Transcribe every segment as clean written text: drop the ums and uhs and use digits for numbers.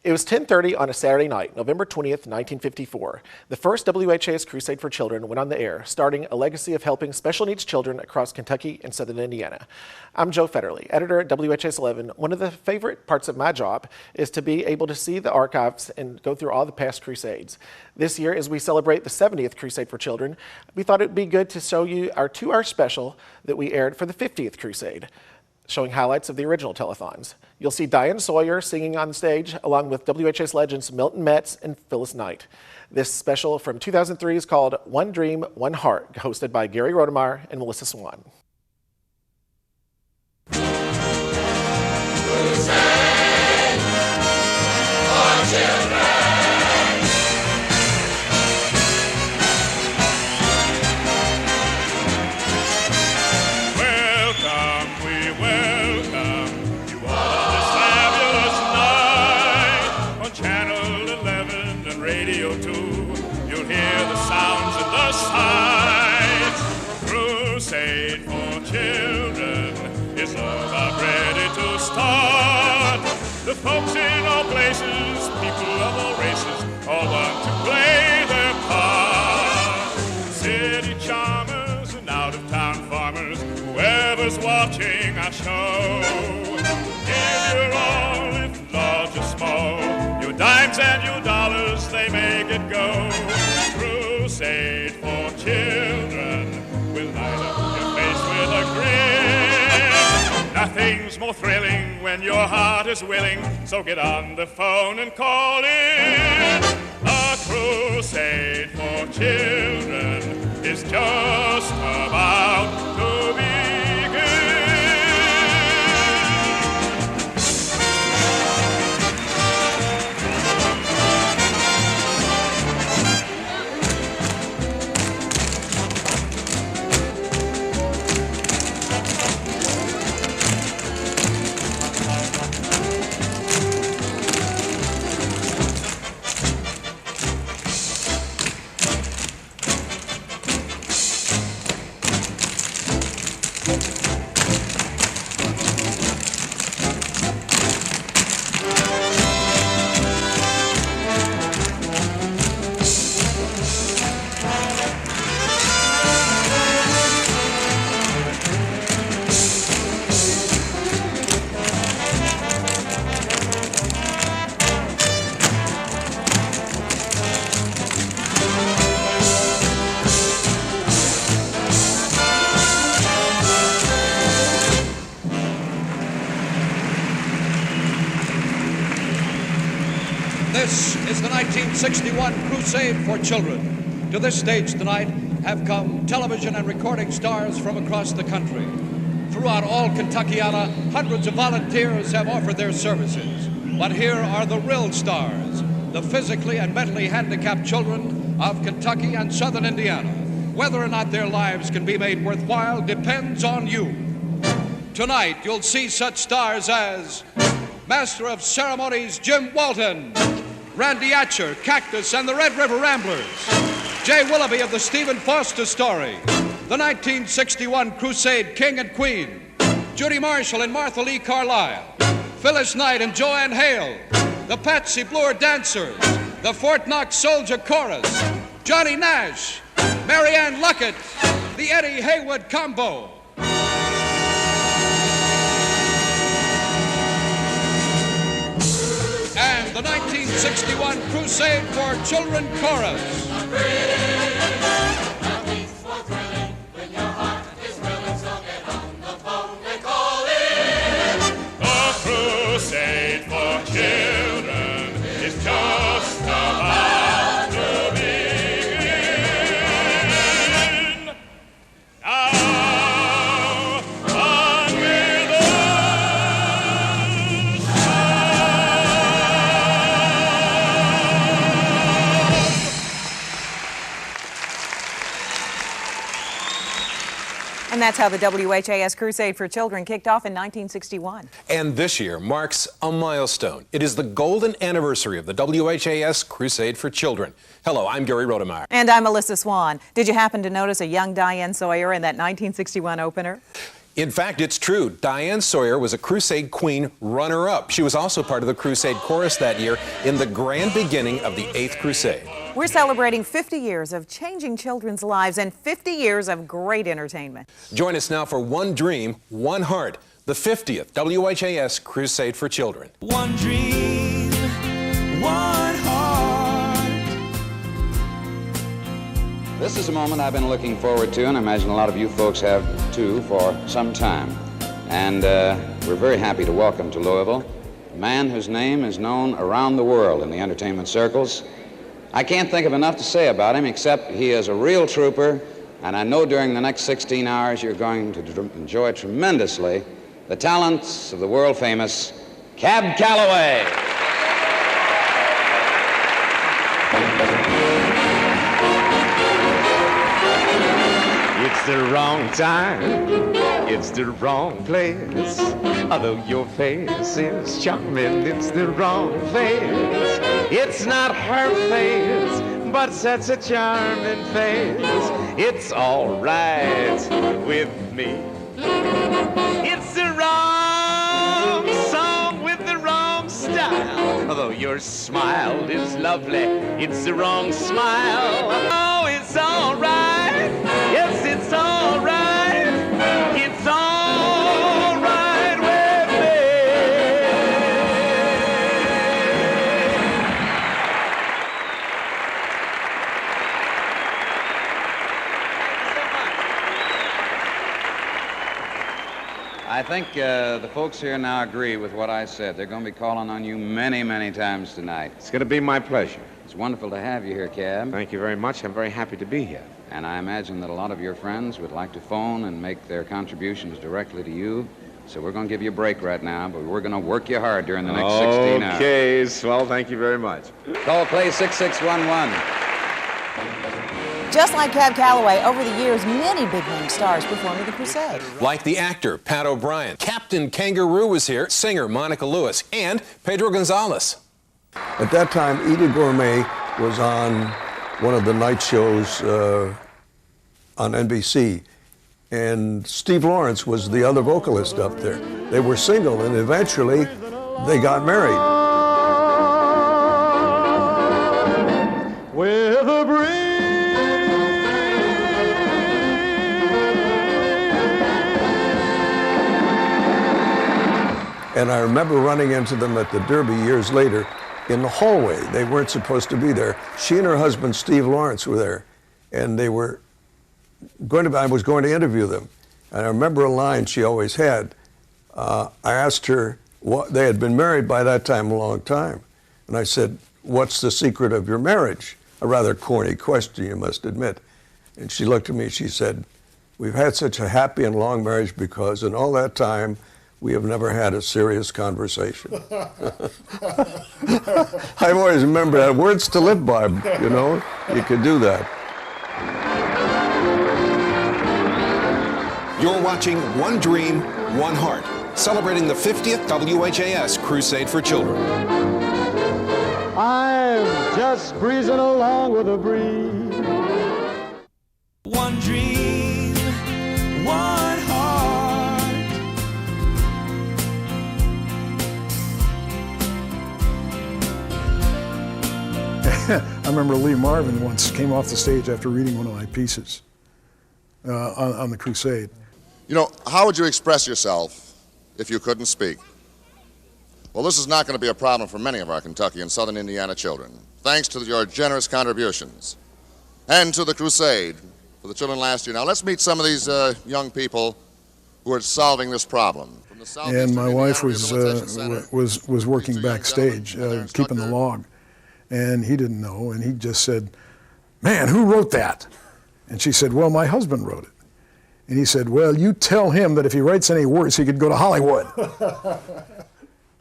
It was 10:30 on a Saturday night, November 20th, 1954. The first WHAS Crusade for Children went on the air, starting a legacy of helping special needs children across Kentucky and southern Indiana. I'm Joe Federley, editor at WHAS 11. One of the favorite parts of my job is to be able to see the archives and go through all the past Crusades. This year, as we celebrate the 70th Crusade for Children, we thought it would be good to show you our 2-hour special that we aired for the 50th Crusade, showing highlights of the original telethons. You'll see Diane Sawyer singing on stage along with WHAS legends Milton Metz and Phyllis Knight. This special from 2003 is called One Dream, One Heart, hosted by Gary Roedemeier and Melissa Swan. Crusade for children. Crusade for children is about ready to start. The folks in all places, people of all races, all want to play their part. City charmers and out-of-town farmers, whoever's watching our show. Give your all, if large or small, your dimes and your dollars, they make it go. Crusade for children will light up your face with a grin. Nothing's more thrilling when your heart is willing, so get on the phone and call in. A crusade for children is just about to begin. This is the 1961 Crusade for Children. To this stage tonight have come television and recording stars from across the country. Throughout all Kentuckiana, hundreds of volunteers have offered their services. But here are the real stars, the physically and mentally handicapped children of Kentucky and southern Indiana. Whether or not their lives can be made worthwhile depends on you. Tonight, you'll see such stars as Master of Ceremonies Jim Walton, Randy Atcher, Cactus and the Red River Ramblers, Jay Willoughby of the Stephen Foster Story, the 1961 Crusade King and Queen, Judy Marshall and Martha Lee Carlisle, Phyllis Knight and Joanne Hale, the Patsy Bloor Dancers, the Fort Knox Soldier Chorus, Johnny Nash, Mary Ann Luckett, the Eddie Haywood Combo. And the 1961 Crusade for Children Chorus. Nothing's more thrilling when your heart is willing, so get on the phone and call in. A crusade for children is just about to begin. Now, on with the And that's how the WHAS Crusade for Children kicked off in 1961. And this year marks a milestone. It is the golden anniversary of the WHAS Crusade for Children. Hello, I'm Gary Roedemeier. And I'm Melissa Swan. Did you happen to notice a young Diane Sawyer in that 1961 opener? In fact, it's true. Diane Sawyer was a Crusade Queen runner-up. She was also part of the Crusade Chorus that year in the grand beginning of the 8th Crusade. We're celebrating 50 years of changing children's lives and 50 years of great entertainment. Join us now for One Dream, One Heart, the 50th WHAS Crusade for Children. One dream, one heart. This is a moment I've been looking forward to, and I imagine a lot of you folks have too, for some time. And we're very happy to welcome to Louisville a man whose name is known around the world in the entertainment circles. I can't think of enough to say about him, except he is a real trooper, and I know during the next 16 hours you're going to enjoy tremendously the talents of the world-famous Cab Calloway. It's the wrong time, it's the wrong place. Although your face is charming, it's the wrong face. It's not her face, but such a charming face. It's all right with me. It's the wrong song with the wrong style. Although your smile is lovely, it's the wrong smile. Oh, it's all right. Yes, it's all right. It's all right with me. I think the folks here now agree with what I said. They're going to be calling on you many, many times tonight. It's going to be my pleasure. It's wonderful to have you here, Cab. Thank you very much. I'm very happy to be here. And I imagine that a lot of your friends would like to phone and make their contributions directly to you. So we're going to give you a break right now, but we're going to work you hard during the next 16 hours. Okay, swell. Thank you very much. Call play 6611. Just like Cab Calloway, over the years, many big-name stars performed at the Crusade. Like the actor Pat O'Brien, Captain Kangaroo was here, singer Monica Lewis, and Pedro Gonzalez. At that time, Edie Gourmet was on one of the night shows on NBC, and Steve Lawrence was the other vocalist up there. They were single, and eventually they got married. With a breeze. And I remember running into them at the Derby years later in the hallway. They weren't supposed to be there. She and her husband, Steve Lawrence, were there. And they were I was going to interview them. And I remember a line she always had. I asked her, they had been married by that time a long time. And I said, "What's the secret of your marriage?" A rather corny question, you must admit. And she looked at me, she said, "We've had such a happy and long marriage because in all that time, we have never had a serious conversation." I've always remembered that. Words to live by, you know? You could do that. You're watching One Dream, One Heart, celebrating the 50th WHAS Crusade for Children. I'm just breezing along with a breeze. One dream, one heart. I remember Lee Marvin once came off the stage after reading one of my pieces on the Crusade. You know, how would you express yourself if you couldn't speak? Well, this is not going to be a problem for many of our Kentucky and Southern Indiana children, thanks to your generous contributions and to the Crusade for the children last year. Now, let's meet some of these young people who are solving this problem. From the And my wife was working backstage, keeping the log. And he didn't know, and he just said, "Man, who wrote that?" And she said, "Well, my husband wrote it." And he said, "Well, you tell him that if he writes any worse, he could go to Hollywood."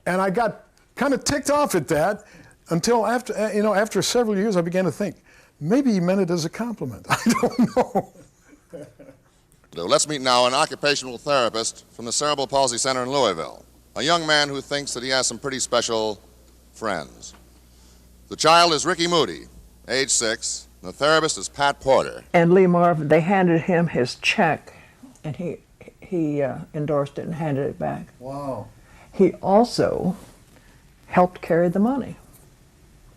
And I got kind of ticked off at that until after several years, I began to think, maybe he meant it as a compliment. I don't know. Let's meet now an occupational therapist from the Cerebral Palsy Center in Louisville, a young man who thinks that he has some pretty special friends. The child is Ricky Moody, age 6. The therapist is Pat Porter. And Lee Marvin, they handed him his check, and he he endorsed it and handed it back. Wow. He also helped carry the money.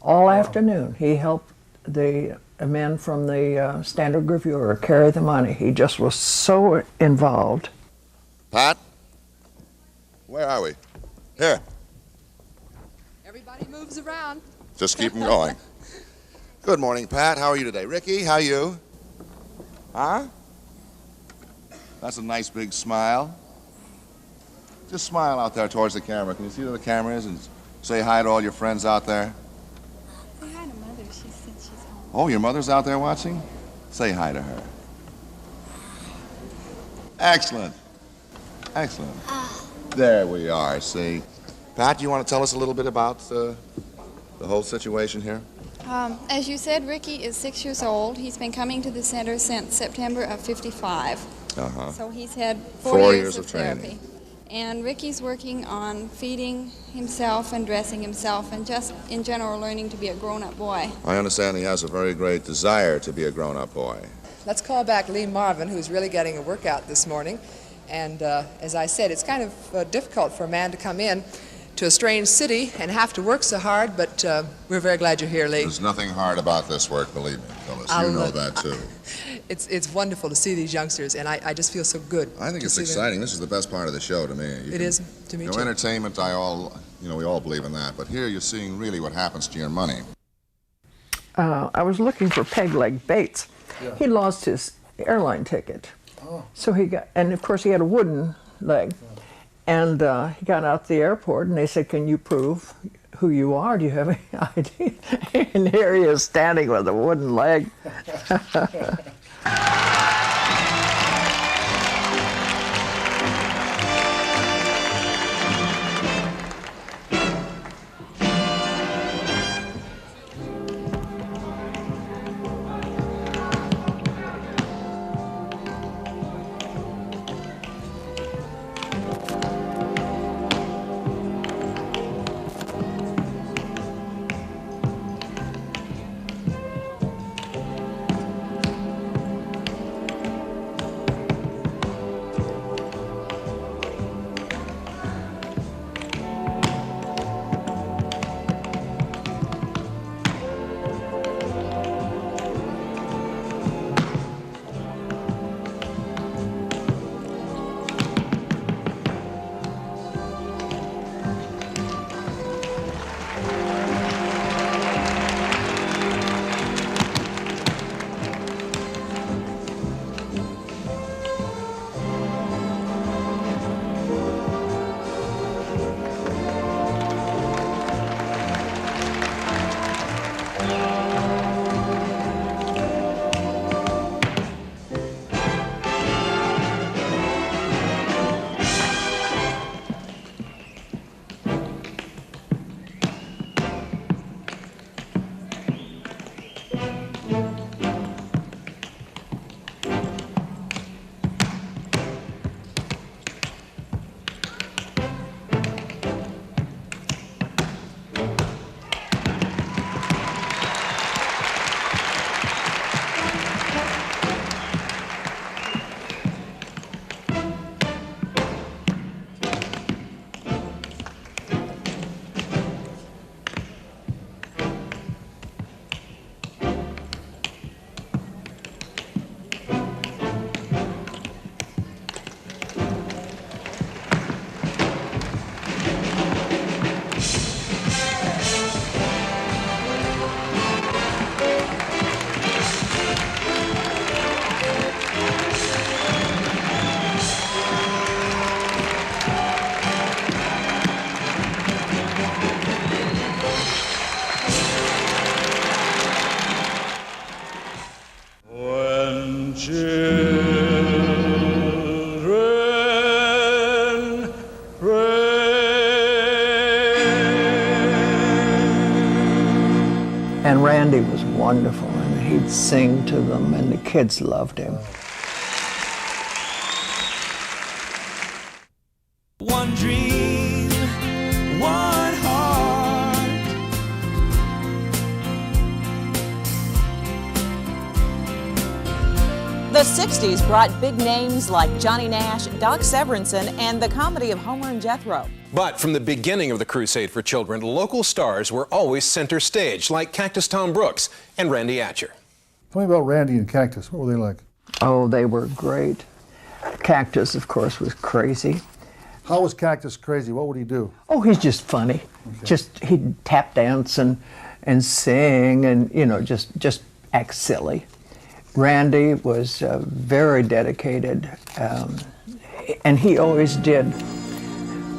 All afternoon, he helped the men from the Standard Gravure carry the money. He just was so involved. Pat? Where are we? Here. Everybody moves around. Just keep them going. Good morning, Pat. How are you today? Ricky, how are you? Huh? That's a nice big smile. Just smile out there towards the camera. Can you see where the camera is? And say hi to all your friends out there. Say hi to Mother. She said she's home. Oh, your mother's out there watching? Say hi to her. Excellent. Excellent. There we are, see. Pat, you want to tell us a little bit about the whole situation here? As you said, Ricky is 6 years old. He's been coming to the center since September of '55. Uh-huh. So he's had 4 years of training. therapy. And Ricky's working on feeding himself and dressing himself and just in general learning to be a grown-up boy. I understand he has a very great desire to be a grown-up boy. Let's call back Lee Marvin, who's really getting a workout this morning. And as I said, it's kind of difficult for a man to come in to a strange city and have to work so hard, but we're very glad you're here, Lee. There's nothing hard about this work, believe me, Phyllis. You know that, too. It's wonderful to see these youngsters, and I just feel so good. I think to it's see them. exciting. This is the best part of the show to me. It is to me, too. Entertainment, we all believe in that. But here you're seeing really what happens to your money. I was looking for Peg Leg Bates. Yeah. He lost his airline ticket. Oh. So he got, and of course he had a wooden leg. And he got out to the airport and they said, "Can you prove who you are? Do you have any ID?" And here he is standing with a wooden leg. And Randy was wonderful, and he'd sing to them, and the kids loved him. One dream, one heart. The 60s brought big names like Johnny Nash, Doc Severinsen, and the comedy of Homer and Jethro. But from the beginning of the Crusade for Children, local stars were always center stage, like Cactus Tom Brooks and Randy Atcher. Tell me about Randy and Cactus. What were they like? Oh, they were great. Cactus, of course, was crazy. How was Cactus crazy? What would he do? Oh, he's just funny. Okay. He'd tap dance and sing and, you know, just act silly. Randy was very dedicated, and he always did.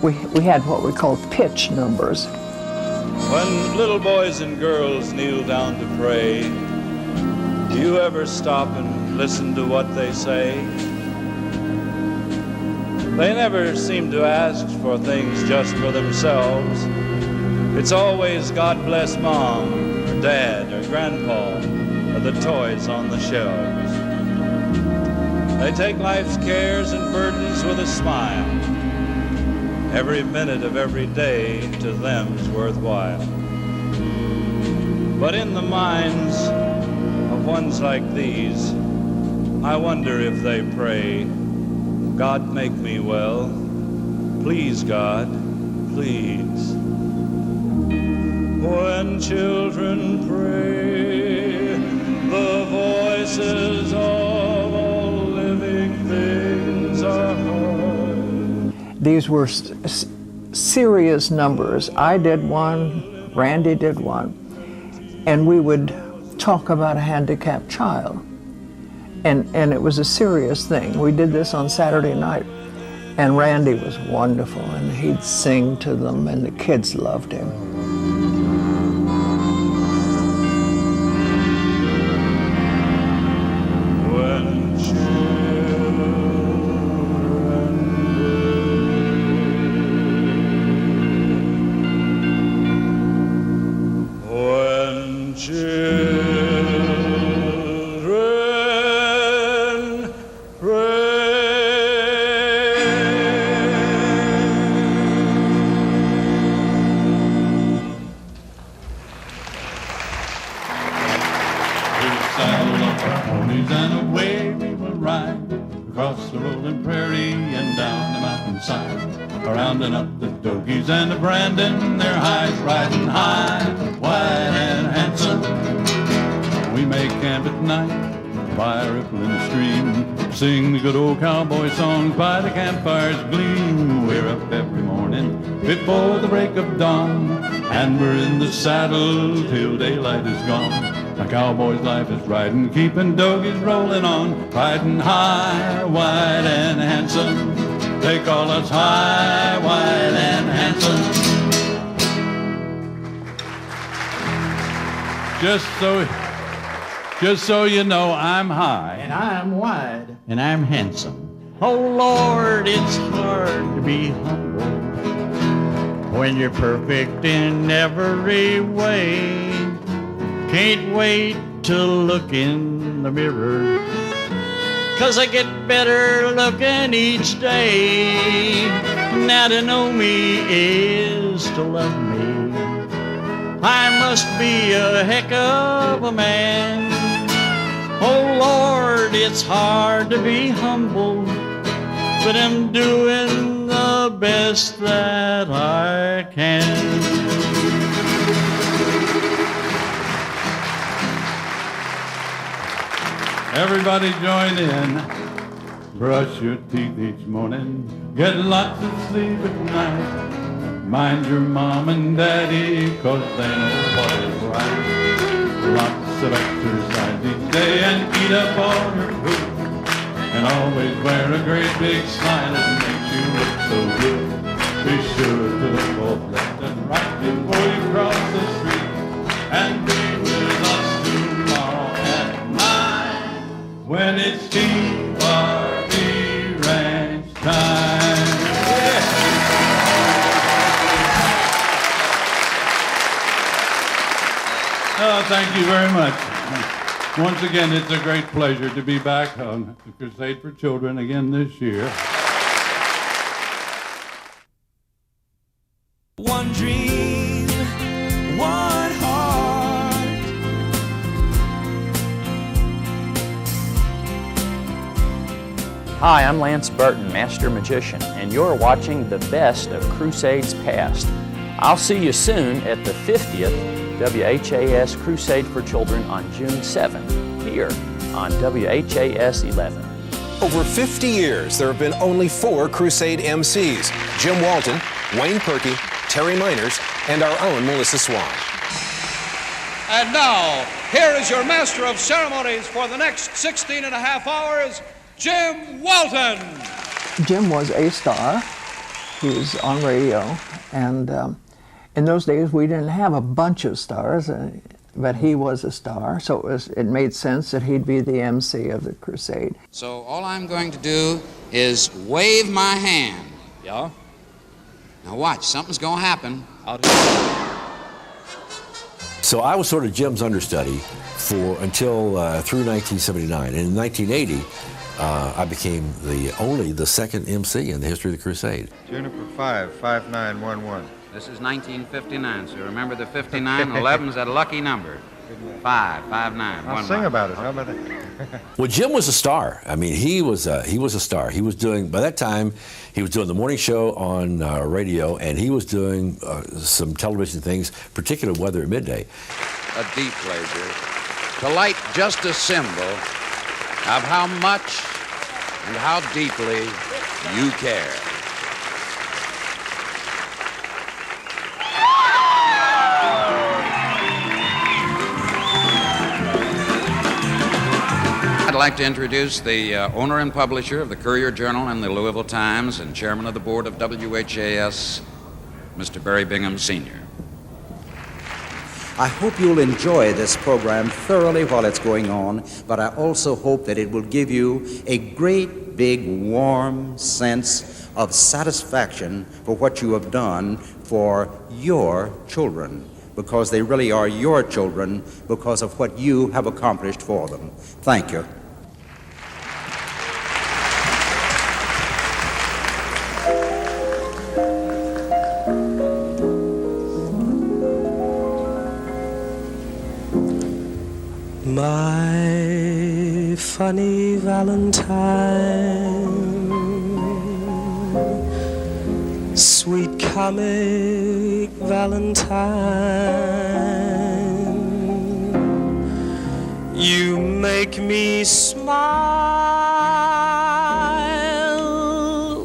We had what we called pitch numbers. When little boys and girls kneel down to pray, do you ever stop and listen to what they say? They never seem to ask for things just for themselves. It's always God bless Mom, or Dad, or Grandpa, or the toys on the shelves. They take life's cares and burdens with a smile. Every minute of every day to them's worthwhile. But in the minds of ones like these, I wonder if they pray, God make me well, please God, please. When children pray, the voices of all living things are heard. These were serious numbers. I did one, Randy did one, and we would talk about a handicapped child. And it was a serious thing. We did this on Saturday night, and Randy was wonderful, and he'd sing to them, and the kids loved him. And the Brandon, their hides riding high, wide and handsome. We make camp at night by a rippling stream, sing the good old cowboy songs by the campfire's gleam. We're up every morning before the break of dawn, and we're in the saddle till daylight is gone. A cowboy's life is riding, keeping doggies rolling on, riding high, wide and handsome. They call us high, wide, and handsome. Just so you know, I'm high. And I'm wide. And I'm handsome. Oh, Lord, it's hard to be humble when you're perfect in every way. Can't wait to look in the mirror, 'cause I get better looking each day. Now to know me is to love me. I must be a heck of a man. Oh Lord, it's hard to be humble, but I'm doing the best that I can. Everybody join in. Brush your teeth each morning. Get lots of sleep at night. Mind your mom and daddy, 'cause they know what is right. Lots of exercise each day and eat up all your food. And always wear a great big smile that makes you look so good. Be sure to look both left and right before you cross the street. And be with us tomorrow at 9 when it's TRP Ranch time. Oh, thank you very much. Once again, it's a great pleasure to be back on the Crusade for Children again this year. One dream, one heart. Hi, I'm Lance Burton, Master Magician, and you're watching the best of Crusades past. I'll see you soon at the 50th WHAS Crusade for Children on June 7th, here on WHAS 11. Over 50 years, there have been only 4 Crusade MCs: Jim Walton, Wayne Perky, Terry Miners, and our own Melissa Swan. And now, here is your master of ceremonies for the next 16 and a half hours, Jim Walton. Jim was a star. He was on radio, and in those days we didn't have a bunch of stars, but he was a star, so it made sense that he'd be the MC of the Crusade. So all I'm going to do is wave my hand. Yeah? Now watch, something's going to happen. So I was sort of Jim's understudy until through 1979. And in 1980, I became the second MC in the history of the Crusade. Juniper 55911. This is 1959, so remember the 59, 11's that lucky number. 559. I'll sing about it. How about that? Well, Jim was a star. I mean, he was a star. He was doing, by that time, he was doing the morning show on radio, and he was doing some television things, particularly Weather at Midday. A deep pleasure to light just a symbol of how much and how deeply you care. I'd like to introduce the owner and publisher of the Courier-Journal and the Louisville Times and chairman of the board of WHAS, Mr. Barry Bingham, Sr. I hope you'll enjoy this program thoroughly while it's going on, but I also hope that it will give you a great, big, warm sense of satisfaction for what you have done for your children, because they really are your children because of what you have accomplished for them. Thank you. My funny Valentine, sweet comic Valentine, you make me smile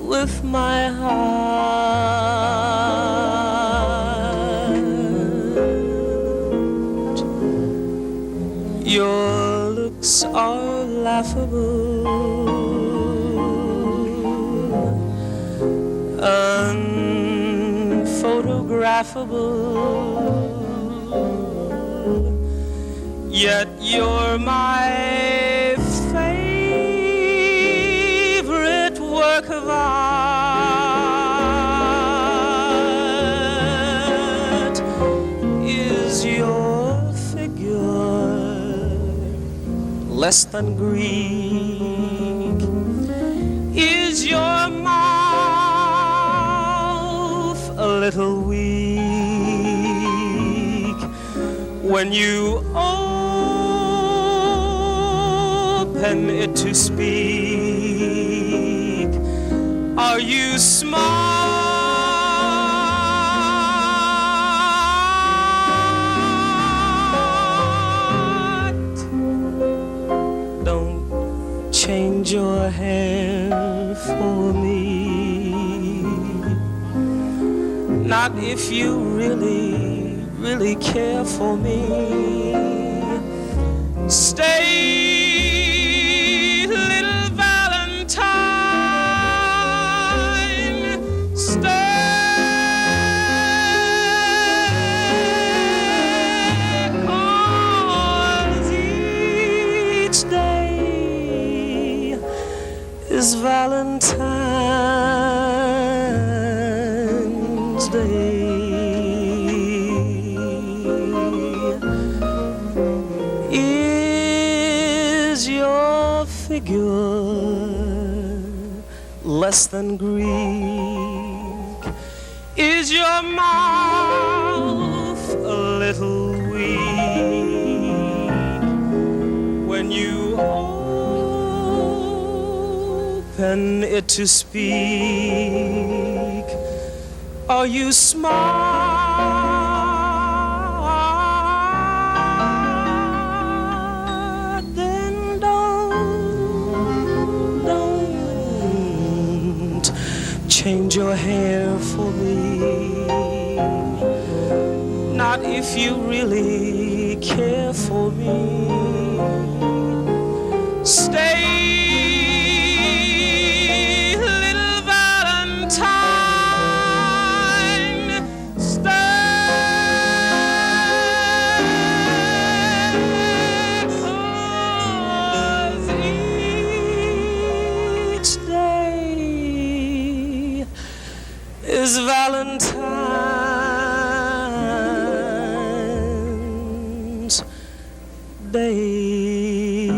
with my heart. Your looks are laughable, unphotographable, yet you're my favorite work of art. Is your figure less than Greek? Is your mouth a little weak when you open it to speak? Are you smart? Change your hair for me, not if you really, really care for me. Stay, little Valentine, stay, 'cause each day is Valentine's Day. Is your figure less than Greek? Is your mouth a little weak when you open it to speak. Are you smart? Then don't change your hair for me. Not if you really care for me. Stay, little Valentine, stay, 'cause each day is Valentine's Day.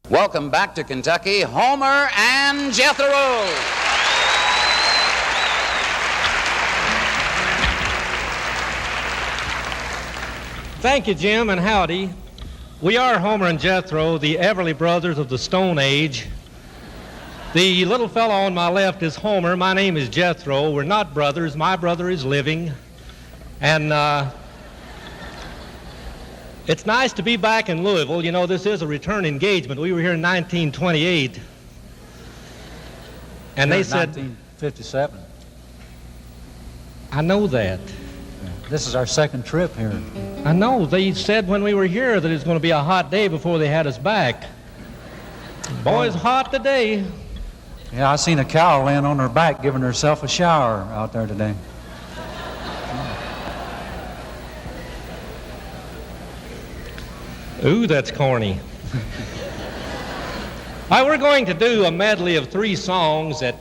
Welcome back to Kentucky, Homer and Jethro. Thank you, Jim, and howdy. We are Homer and Jethro, the Everly brothers of the Stone Age. The little fellow on my left is Homer. My name is Jethro. We're not brothers. My brother is living. And it's nice to be back in Louisville. You know, this is a return engagement. We were here in 1928. And they said... 1957. I know that. This is our second trip here. I know. They said when we were here that it was going to be a hot day before they had us back. Boy, it's hot today. Yeah, I seen a cow laying on her back giving herself a shower out there today. Ooh, that's corny. All right, we're going to do a medley of 3 songs that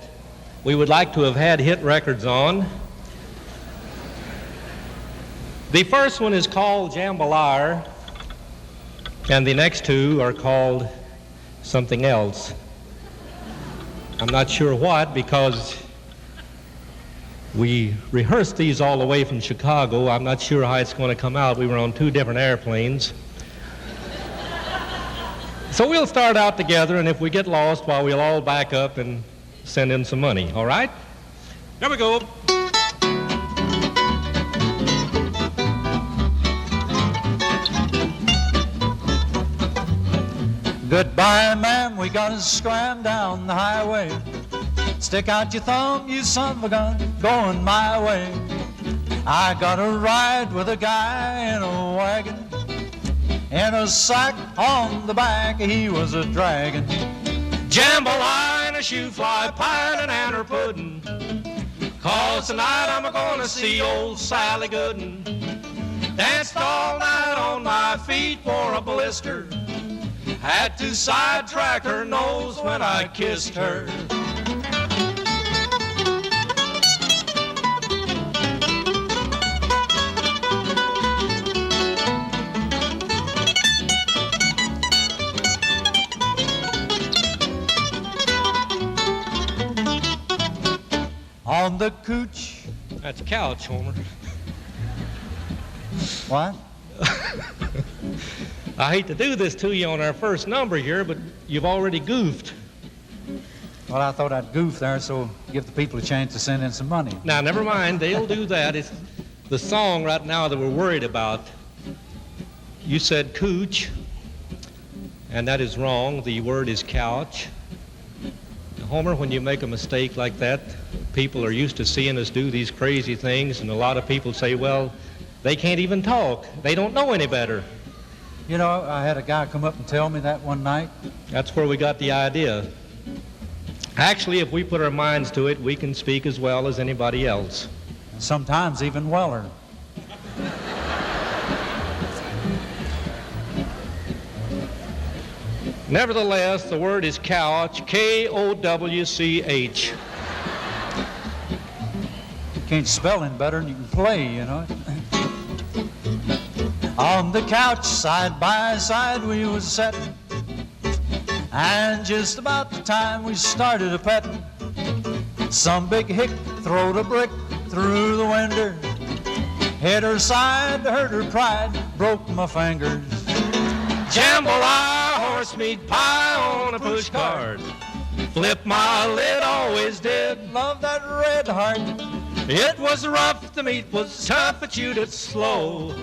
we would like to have had hit records on. The first one is called Jambalaya, and the next 2 are called something else. I'm not sure what, because we rehearsed these all the way from Chicago. I'm not sure how it's going to come out. We were on 2 different airplanes. So we'll start out together, and if we get lost, well, we'll all back up and send in some money, all right? Here we go. Goodbye, ma'am, we gotta scram down the highway. Stick out your thumb, you son of a gun, going my way. I got a ride with a guy in a wagon, in a sack on the back, he was a dragon. Jambalaya and a shoe fly, pie and anner pudding. 'Cause tonight I'm gonna see old Sally Gooden. Danced all night on my feet for a blister. Had to sidetrack her nose when I kissed her. On the cooch. That's couch, Homer. What? I hate to do this to you on our first number here, but you've already goofed. Well, I thought I'd goof there so give the people a chance to send in some money. Now, never mind. They'll do that. It's the song right now that we're worried about. You said cooch, and that is wrong. The word is couch. Now, Homer, when you make a mistake like that, people are used to seeing us do these crazy things, and a lot of people say, well, they can't even talk. They don't know any better. You know, I had a guy come up and tell me that one night. That's where we got the idea. Actually, if we put our minds to it, we can speak as well as anybody else. Sometimes even weller. Nevertheless, the word is couch, K-O-W-C-H. You can't spell any better than you can play, you know. On the couch, side by side, we was setting, and just about the time we started a petting, some big hick throwed a brick through the window. Hit her side to hurt her pride, broke my fingers. Jambalaya, horse meat pie on a push cart. Flip my lid, always did. Love that red heart. It was rough, the meat was tough, but chewed it slow.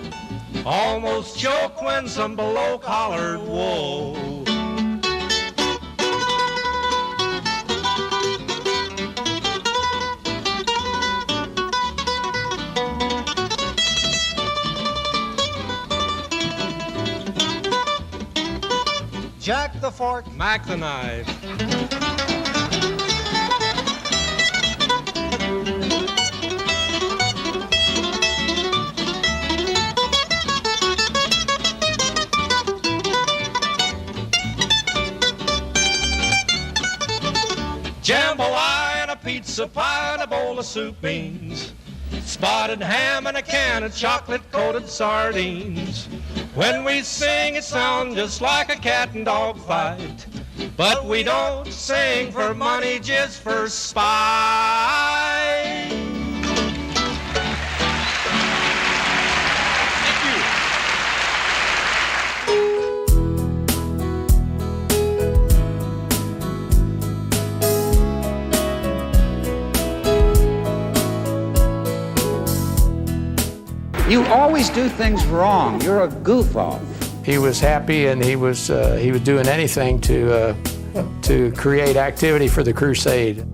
Almost choked when some below hollered, whoa. Jack the fork, Mac the knife. Jambalaya and a pizza pie and a bowl of soup beans. Spotted ham and a can of chocolate-coated sardines. When we sing, it sounds just like a cat and dog fight. But we don't sing for money, just for spite. Thank you. You always do things wrong. You're a goof off. He was happy, and he was doing anything to create activity for the crusade.